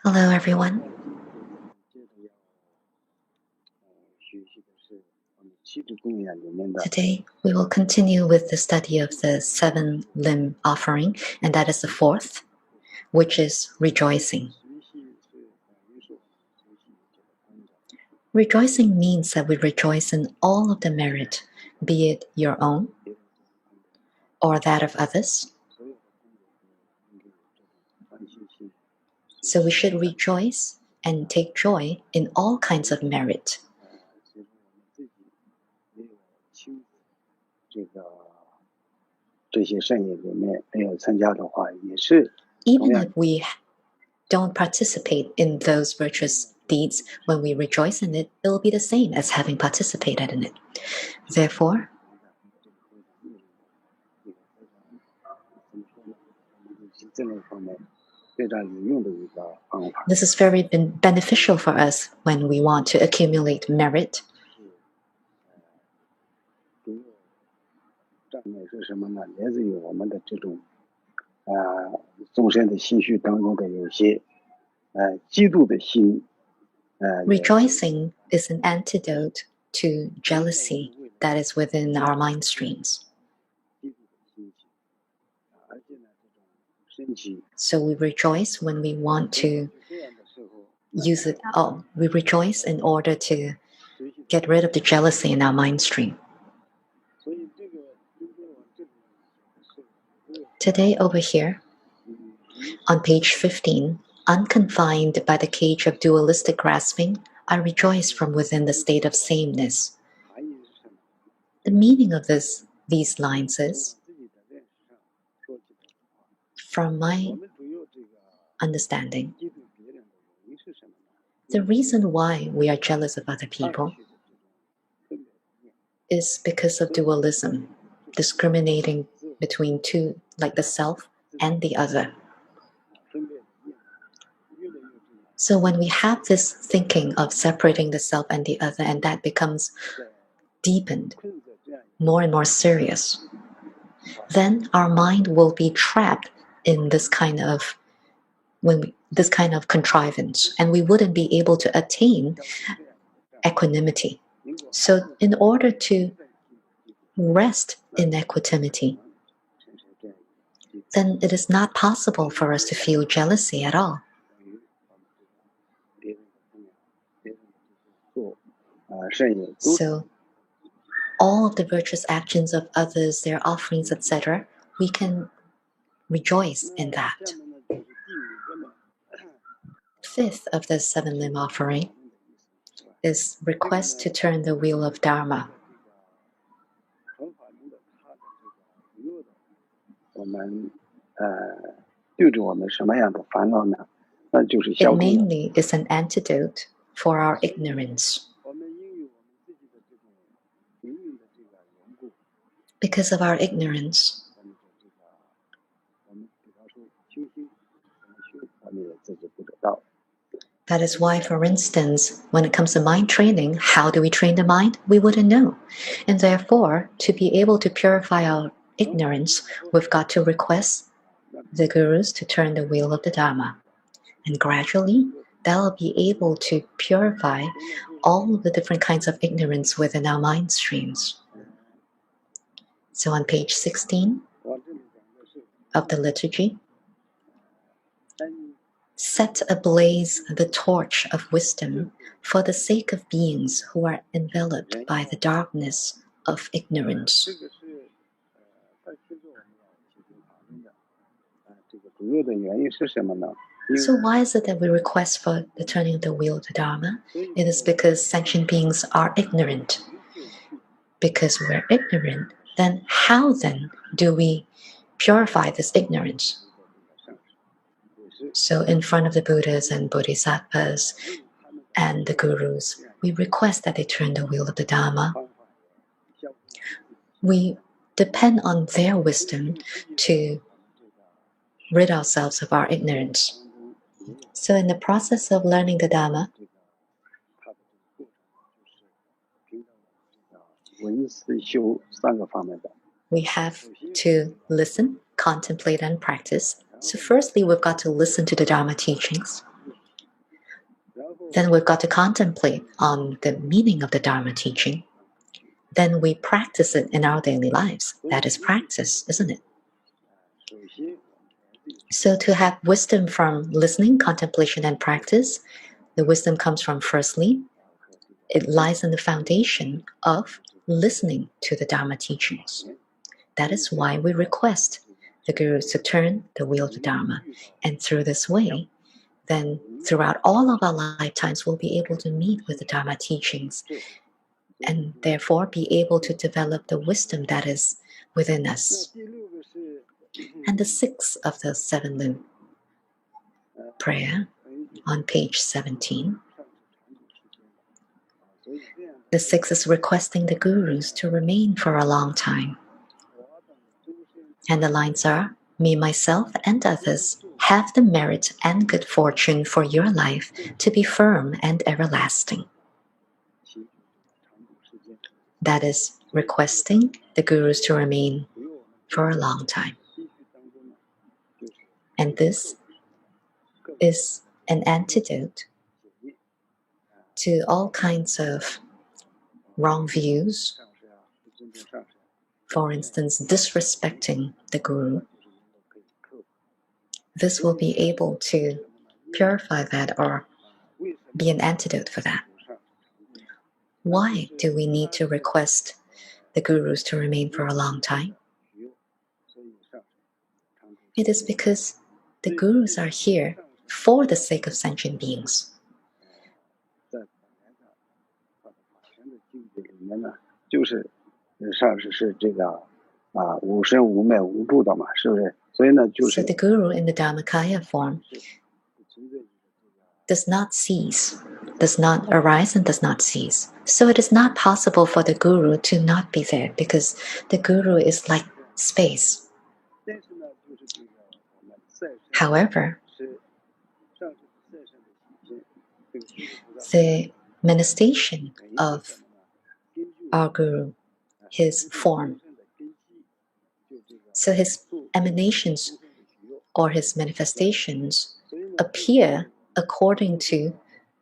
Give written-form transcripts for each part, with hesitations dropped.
Hello, everyone. Today, we will continue with the study of the 7-limb offering, and that is the fourth, which is rejoicing. Rejoicing means that we rejoice in all of the merit, be it your own or that of others. So we should rejoice and take joy in all kinds of merit. Even if we don't participate in those virtuous deeds, when we rejoice in it, it will be the same as having participated in it. Therefore, this is very beneficial for us when we want to accumulate merit. Rejoicing is an antidote to jealousy that is within our mind streams. So we rejoice when we want to use it. We rejoice in order to get rid of the jealousy in our mind stream. Today over here, on page 15, unconfined by the cage of dualistic grasping, I rejoice from within the state of sameness. The meaning of these lines is, from my understanding, the reason why we are jealous of other people is because of dualism, discriminating between two, like the self and the other. So when we have this thinking of separating the self and the other, and that becomes deepened, more and more serious, then our mind will be trapped in this kind of contrivance, and we wouldn't be able to attain equanimity. So in order to rest in equanimity, then it is not possible for us to feel jealousy at all. So all of the virtuous actions of others, their offerings, etc., we can rejoice in that. Fifth of the 7-limb offering is request to turn the wheel of dharma. It mainly is an antidote for our ignorance. Because of our ignorance, that is why, for instance, when it comes to mind training, how do we train the mind? We wouldn't know. And therefore, to be able to purify our ignorance, we've got to request the gurus to turn the wheel of the Dharma. And gradually, they'll be able to purify all of the different kinds of ignorance within our mind streams. So on page 16 of the liturgy, set ablaze the torch of wisdom for the sake of beings who are enveloped by the darkness of ignorance. So why is it that we request for the turning of the wheel of the Dharma? It is because sentient beings are ignorant. Because we're ignorant, then how then do we purify this ignorance? So in front of the Buddhas and Bodhisattvas and the gurus, we request that they turn the wheel of the Dharma. We depend on their wisdom to rid ourselves of our ignorance. So in the process of learning the Dharma, we have to listen, contemplate, and practice So firstly, we've got to listen to the Dharma teachings. Then we've got to contemplate on the meaning of the Dharma teaching. Then we practice it in our daily lives. That is practice, isn't it? So to have wisdom from listening, contemplation, and practice, the wisdom comes from firstly, it lies in the foundation of listening to the Dharma teachings. That is why we request the gurus to turn the wheel of the Dharma. And through this way, then throughout all of our lifetimes, we'll be able to meet with the Dharma teachings and therefore be able to develop the wisdom that is within us. And the sixth of the seven Lu prayer on page 17. The sixth is requesting the gurus to remain for a long time. And the lines are, "May myself and others have the merit and good fortune for your life to be firm and everlasting." That is requesting the gurus to remain for a long time. And this is an antidote to all kinds of wrong views. For instance, disrespecting the guru. This will be able to purify that or be an antidote for that. Why do we need to request the gurus to remain for a long time? It is because the gurus are here for the sake of sentient beings. So the guru in the Dharmakaya form does not cease, does not arise and does not cease. So it is not possible for the guru to not be there because the guru is like space. However, the manifestation of our guru, his form, so his emanations or his manifestations appear according to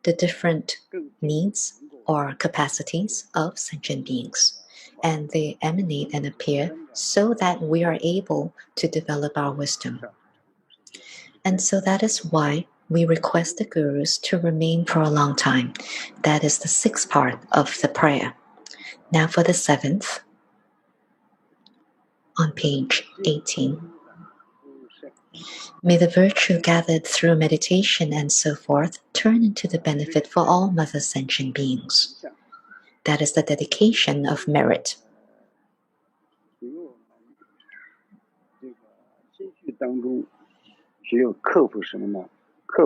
the different needs or capacities of sentient beings. And they emanate and appear so that we are able to develop our wisdom. And so that is why we request the gurus to remain for a long time. That is the sixth part of the prayer. Now for the seventh, on page 18. May the virtue gathered through meditation and so forth turn into the benefit for all mother sentient beings. That is the dedication of merit.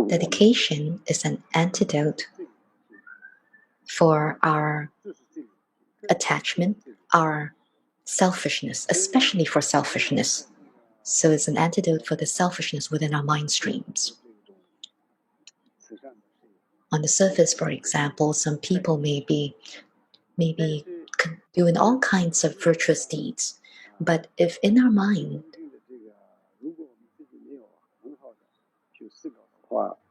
Dedication is an antidote for our attachment, our selfishness, especially for selfishness. So it's an antidote for the selfishness within our mind streams. On the surface, for example, some people may be doing all kinds of virtuous deeds, but if in our mind,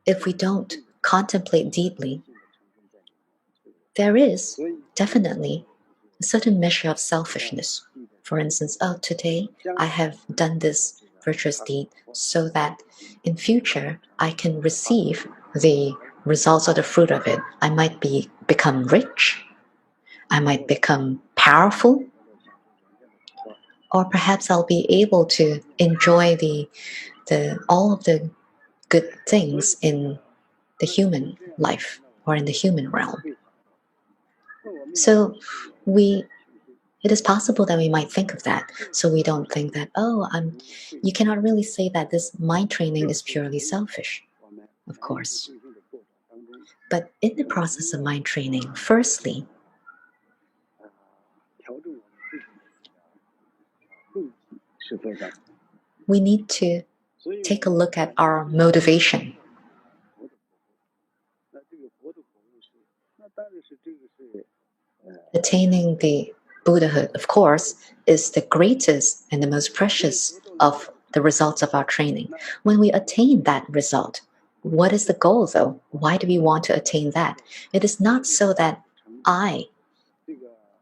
if we don't contemplate deeply, there is definitely a certain measure of selfishness. For instance, oh, today I have done this virtuous deed so that in future I can receive the results or the fruit of it. I might become rich, I might become powerful, or perhaps I'll be able to enjoy all of the good things in the human life or in the human realm. So it is possible that we might think of that. So we don't think that, you cannot really say that this mind training is purely selfish, of course. But in the process of mind training, firstly, we need to take a look at our motivation. Attaining the Buddhahood, of course, is the greatest and the most precious of the results of our training. When we attain that result, what is the goal though? Why do we want to attain that? It is not so that I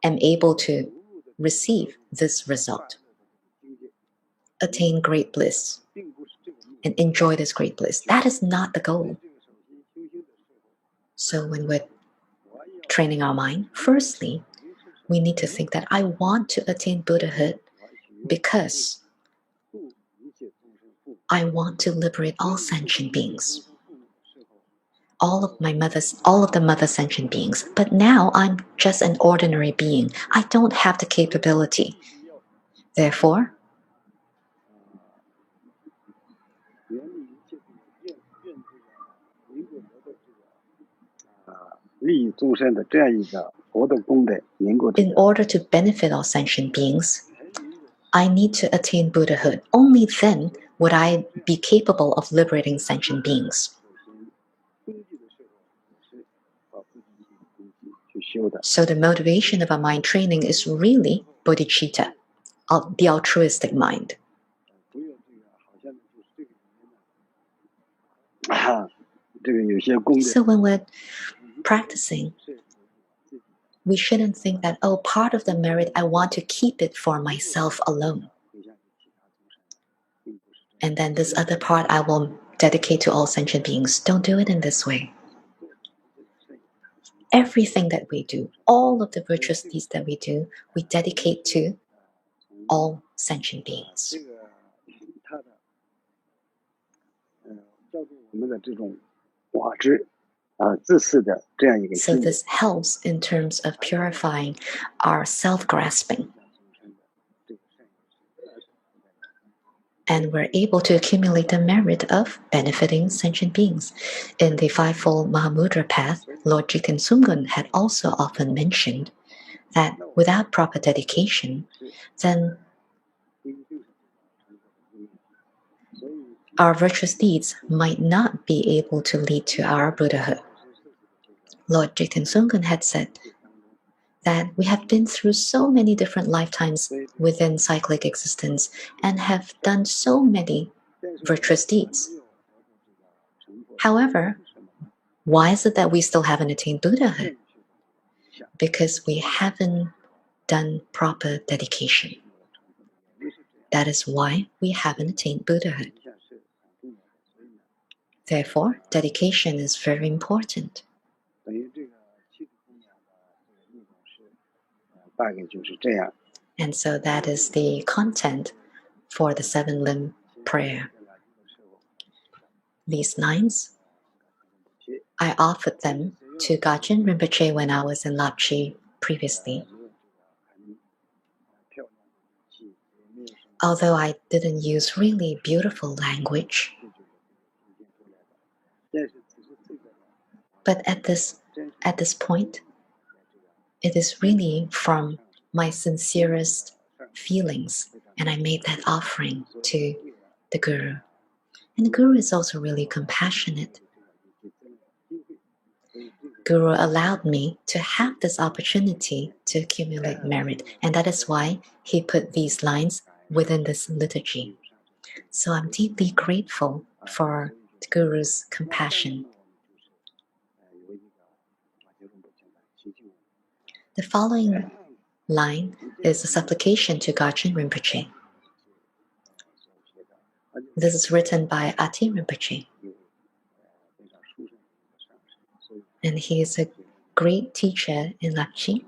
am able to receive this result, attain great bliss, and enjoy this great bliss. That is not the goal. So when we're training our mind, firstly, we need to think that I want to attain Buddhahood because I want to liberate all sentient beings, all of the mother sentient beings. But now I'm just an ordinary being. I don't have the capability. Therefore, in order to benefit all sentient beings, I need to attain Buddhahood. Only then would I be capable of liberating sentient beings. So the motivation of our mind training is really bodhicitta, the altruistic mind. So when we're practicing, we shouldn't think that, oh, part of the merit, I want to keep it for myself alone. And then this other part I will dedicate to all sentient beings. Don't do it in this way. Everything that we do, all of the virtuous deeds that we do, we dedicate to all sentient beings. So this helps in terms of purifying our self-grasping. And we're able to accumulate the merit of benefiting sentient beings. In the Fivefold Mahamudra path, Lord Jigten Sumgun had also often mentioned that without proper dedication, then our virtuous deeds might not be able to lead to our Buddhahood. Lord Jigten Sumgun had said that we have been through so many different lifetimes within cyclic existence and have done so many virtuous deeds. However, why is it that we still haven't attained Buddhahood? Because we haven't done proper dedication. That is why we haven't attained Buddhahood. Therefore, dedication is very important. And so that is the content for the 7-limb prayer. These lines, I offered them to Garchen Rinpoche when I was in Lapchi previously. Although I didn't use really beautiful language, but at this point, it is really from my sincerest feelings, and I made that offering to the Guru. And the Guru is also really compassionate. Guru allowed me to have this opportunity to accumulate merit, and that is why he put these lines within this liturgy. So I'm deeply grateful for the Guru's compassion. The following line is a supplication to Garchen Rinpoche. This is written by Ati Rinpoche. And he is a great teacher in Lapchi.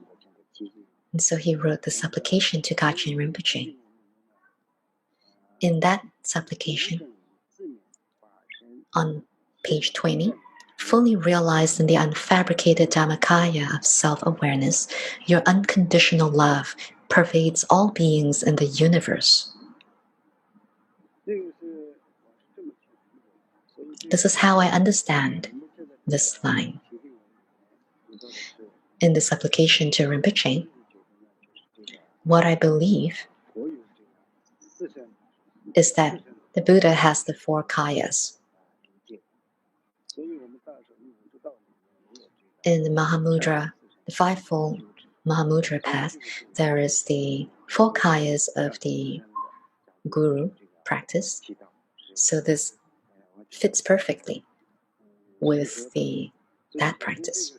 And so he wrote the supplication to Garchen Rinpoche. In that supplication, on page 20, fully realized in the unfabricated Dhammakaya of self-awareness, your unconditional love pervades all beings in the universe. This is how I understand this line. In the supplication to Rinpoche, what I believe is that the Buddha has the 4 kayas. In the Mahamudra, the Fivefold Mahamudra path, there is the 4 kayas of the Guru, practice. So this fits perfectly with that practice.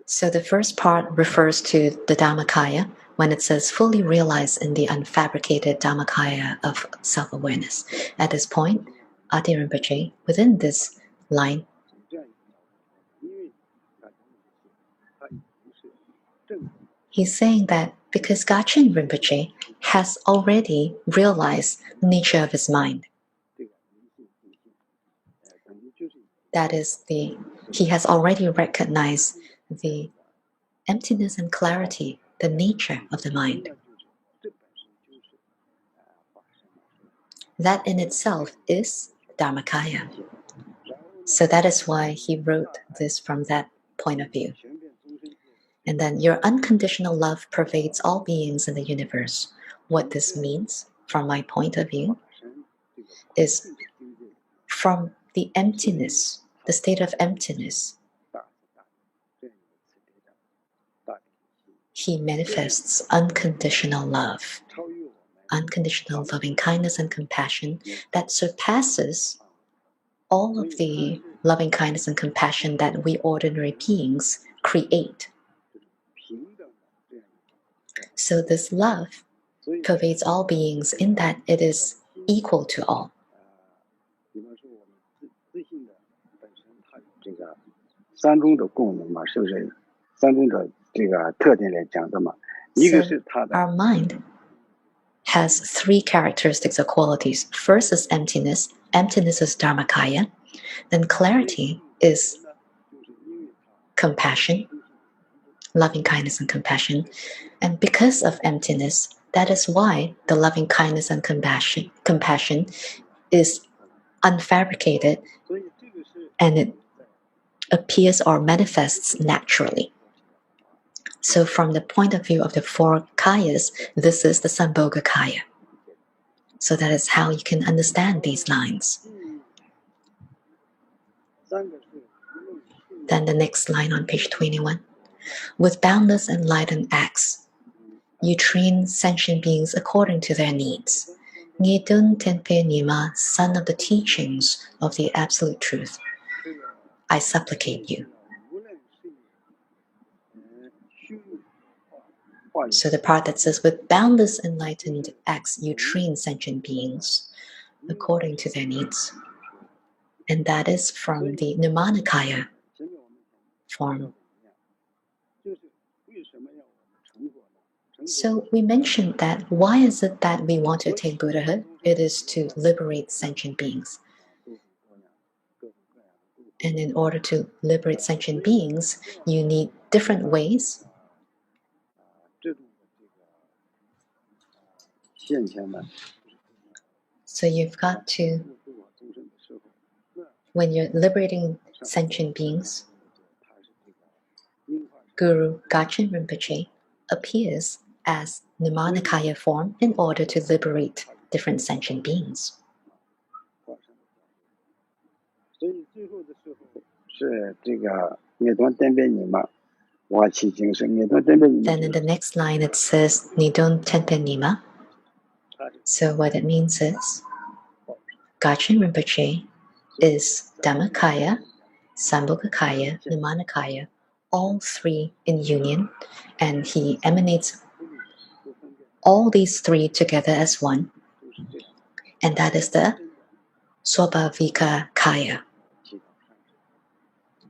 So the first part refers to the Dharmakaya when it says fully realize in the unfabricated Dharmakaya of self-awareness. At this point, Adi Rinpoche, within this line, he's saying that because Garchen Rinpoche has already realized the nature of his mind, that is, he has already recognized the emptiness and clarity, the nature of the mind. That in itself is Dharmakaya. So that is why he wrote this from that point of view. And then your unconditional love pervades all beings in the universe. What this means, from my point of view, is from the emptiness, the state of emptiness, he manifests unconditional love, unconditional loving kindness and compassion that surpasses all of the loving kindness and compassion that we ordinary beings create. So this love pervades all beings in that it is equal to all. So our mind has three characteristics or qualities. First is emptiness. Emptiness is Dharmakaya. Then clarity is compassion, loving kindness and compassion. And because of emptiness, that is why the loving kindness and compassion is unfabricated and it appears or manifests naturally. So from the point of view of the four kayas, this is the Sambhoga Kaya. So that is how you can understand these lines. Then the next line on page 21. With boundless enlightened acts, you train sentient beings according to their needs. Ngedun Tenpe Nima, son of the teachings of the Absolute Truth, I supplicate you. So the part that says, with boundless enlightened acts, you train sentient beings according to their needs. And that is from the Nirmanakaya form. So we mentioned that why is it that we want to attain Buddhahood? It is to liberate sentient beings. And in order to liberate sentient beings, you need different ways. So you've got to, when you're liberating sentient beings, Guru Garchen Rinpoche appears as Nirmanakaya form in order to liberate different sentient beings. Then in the next line it says Nidon Tenpe Nima. So what it means is Garchen Rinpoche is Dhammakaya, Sambhogakaya, Nirmanakaya, all three in union, and he emanates all these three together as one, and that is the Swabhavika Kaya.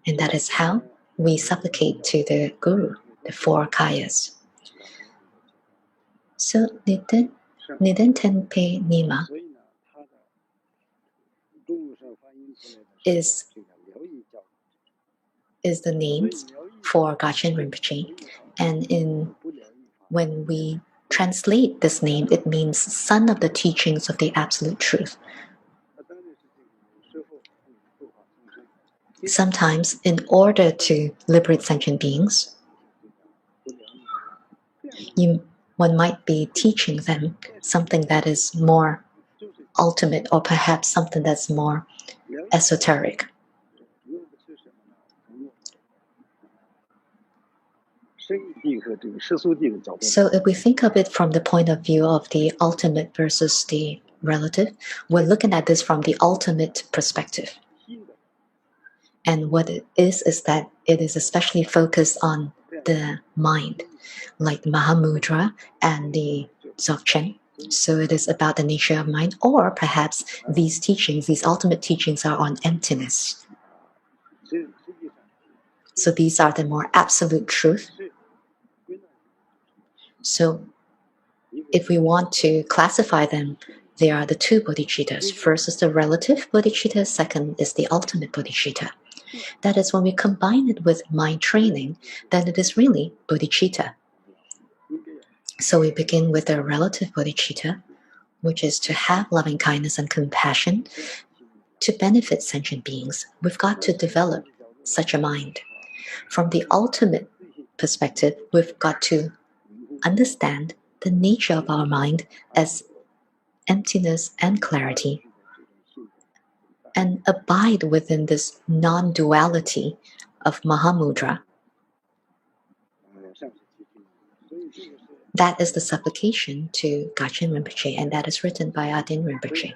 And that is how we supplicate to the Guru, the four Kayas. So Nidin Tenpe Nima is the name for Garchen Rinpoche, and when we translate this name, it means son of the teachings of the Absolute Truth. Sometimes, in order to liberate sentient beings, one might be teaching them something that is more ultimate, or perhaps something that's more esoteric. So if we think of it from the point of view of the ultimate versus the relative, we're looking at this from the ultimate perspective. And what it is that it is especially focused on the mind, like Mahamudra and the Dzogchen. So it is about the nature of mind, or perhaps these teachings, these ultimate teachings are on emptiness. So these are the more absolute truth. So if we want to classify them, there are the two bodhicittas. First is the relative bodhicitta, second is the ultimate bodhicitta. That is, when we combine it with mind training, then it is really bodhicitta. So we begin with the relative bodhicitta, which is to have loving kindness and compassion to benefit sentient beings. We've got to develop such a mind. From the ultimate perspective, we've got to understand the nature of our mind as emptiness and clarity, and abide within this non-duality of Mahamudra. That is the supplication to Garchen Rinpoche, and that is written by Adin Rinpoche.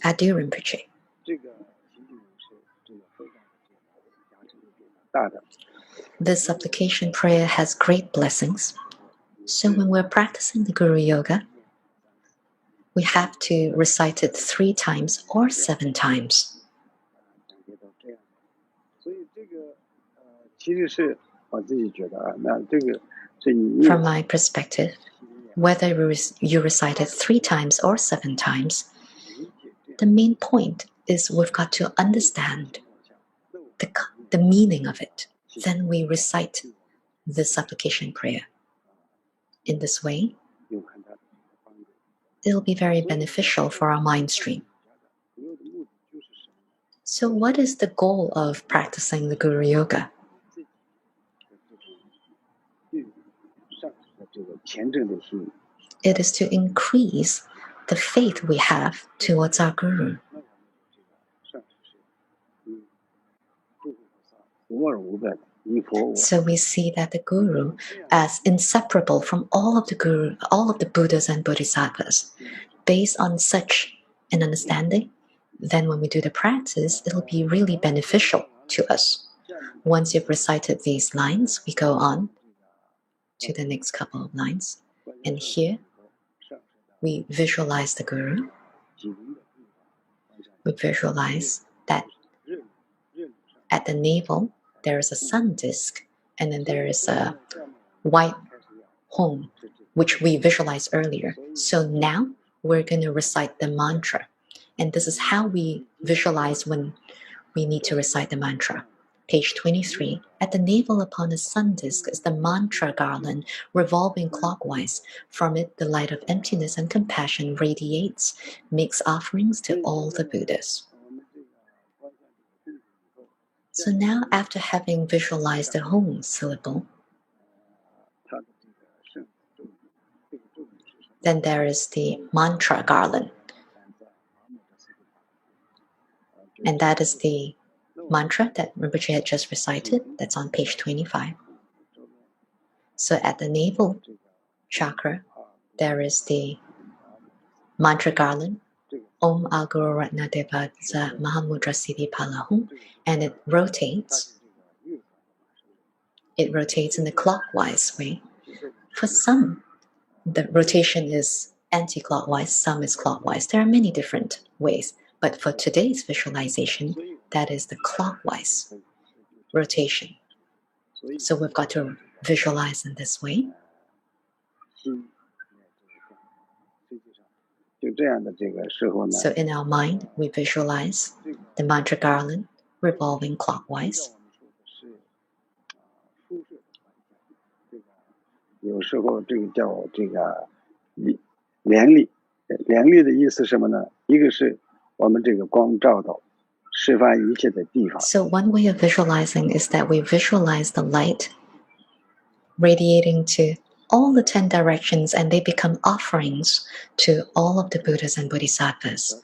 Adu Rinpoche. This supplication prayer has great blessings. So when we're practicing the Guru Yoga, we have to recite it 3 times or 7 times. From my perspective, whether you recite it 3 times or 7 times, the main point is we've got to understand the meaning of it. Then we recite the supplication prayer. In this way, it'll be very beneficial for our mind stream. So what is the goal of practicing the Guru Yoga? It is to increase the faith we have towards our Guru. So we see that the Guru as inseparable from all of the Buddhas and Bodhisattvas. Based on such an understanding, then when we do the practice, it'll be really beneficial to us. Once you've recited these lines, we go on to the next couple of lines. And here, we visualize the Guru. We visualize that at the navel, there is a sun disk, and then there is a white home, which we visualized earlier. So now we're going to recite the mantra. And this is how we visualize when we need to recite the mantra. Page 23. At the navel upon a sun disk is the mantra garland revolving clockwise. From it, the light of emptiness and compassion radiates, makes offerings to all the Buddhas. So now, after having visualized the home syllable, then there is the mantra garland. And that is the mantra that Rinpoche had just recited. That's on page 25. So at the navel chakra, there is the mantra garland, Om Aguru Ratna Devadza Mahamudra Siddhi Palahum, and it rotates. It rotates in the clockwise way. For some, the rotation is anti-clockwise, some is clockwise. There are many different ways, but for today's visualization, that is the clockwise rotation. So we've got to visualize in this way. So in our mind, we visualize the mantra garland revolving clockwise. So one way of visualizing is that we visualize the light radiating to all the 10 directions, and they become offerings to all of the Buddhas and Bodhisattvas.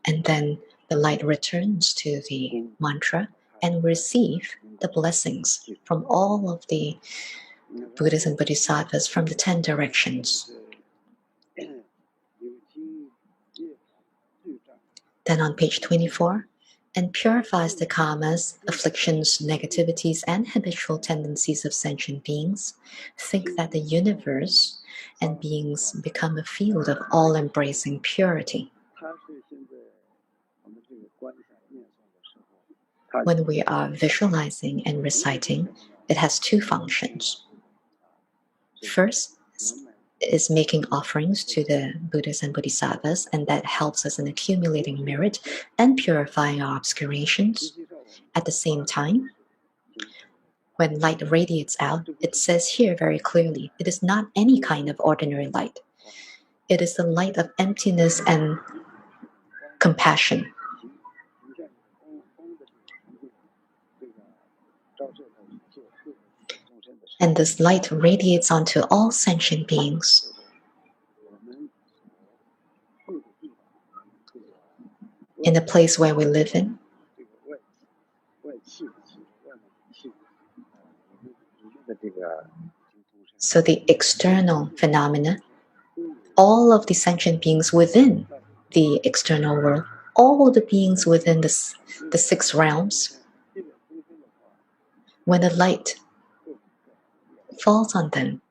And then the light returns to the mantra and receive the blessings from all of the Buddhas and Bodhisattvas from the 10 directions. Then on page 24, and purifies the karmas, afflictions, negativities, and habitual tendencies of sentient beings, think that the universe and beings become a field of all-embracing purity. When we are visualizing and reciting, it has two functions. First is making offerings to the Buddhas and Bodhisattvas, and that helps us in accumulating merit and purifying our obscurations. At the same time, when light radiates out, it says here very clearly, it is not any kind of ordinary light. It is the light of emptiness and compassion. And this light radiates onto all sentient beings. In the place where we live in. So the external phenomena, all of the sentient beings within the external world, all the beings within the 6 realms, when the light falls on them,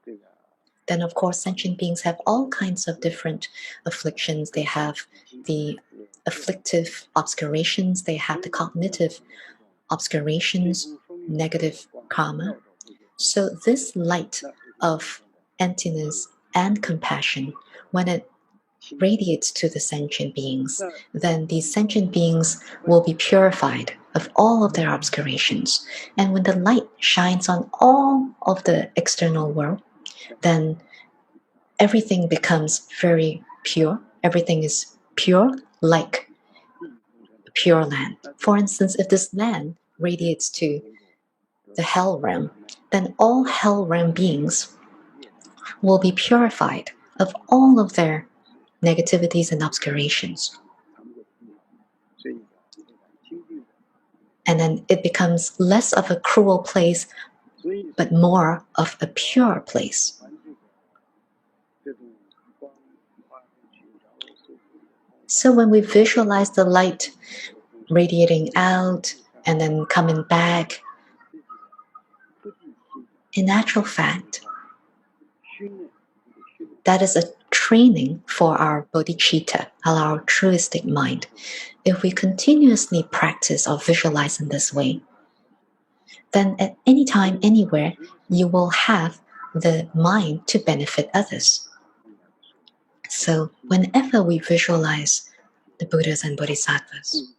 then of course sentient beings have all kinds of different afflictions. They have the afflictive obscurations, they have the cognitive obscurations, negative karma. So this light of emptiness and compassion, when it radiates to the sentient beings, then these sentient beings will be purified of all of their obscurations. And when the light shines on all of the external world, then everything becomes very pure. Everything is pure, like pure land. For instance, if this land radiates to the hell realm, then all hell realm beings will be purified of all of their negativities and obscurations. And then it becomes less of a cruel place, but more of a pure place. So when we visualize the light radiating out and then coming back, in actual fact, that is a training for our bodhicitta, our altruistic mind. If we continuously practice or visualize in this way, then at any time, anywhere, you will have the mind to benefit others. So whenever we visualize the Buddhas and Bodhisattvas,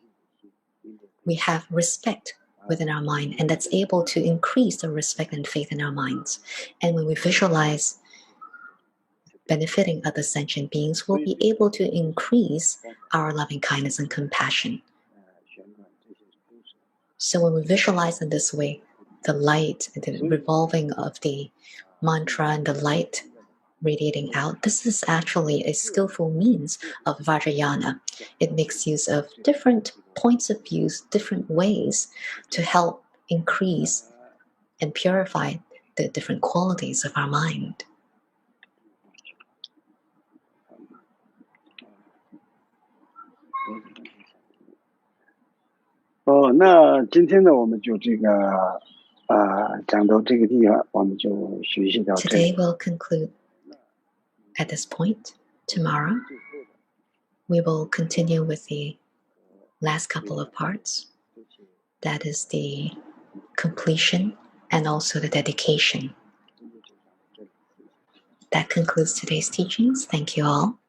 we have respect within our mind, and that's able to increase the respect and faith in our minds. And when we visualize benefiting other sentient beings, we'll be able to increase our loving kindness and compassion. So when we visualize in this way, the light, the revolving of the mantra and the light radiating out, this is actually a skillful means of Vajrayana. It makes use of different points of view, different ways to help increase and purify the different qualities of our mind. Today we'll conclude at this point. Tomorrow we will continue with the last couple of parts. That is the completion and also the dedication. That concludes today's teachings. Thank you all.